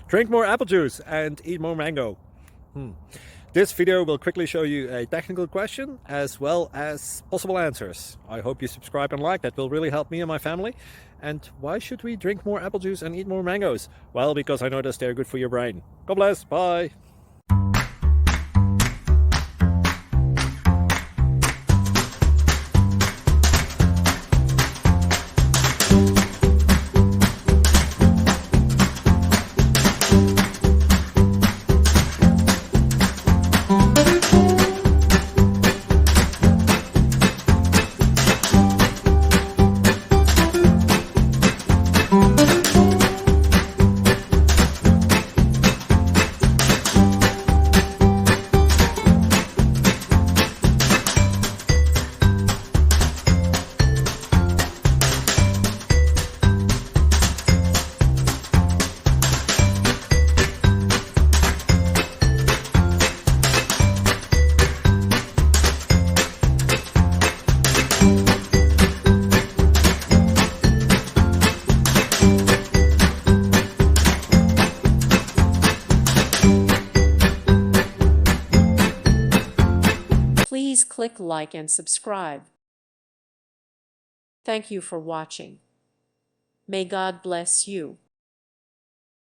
Drink more apple juice and eat more mango. This video will quickly show you a technical question as well as possible answers. I hope you subscribe and like, that will really help me and my family. And why should we drink more apple juice and eat more mangoes? Well, because I noticed they're good for your brain. God bless, bye! Please click like and subscribe. Thank you for watching. May God bless you.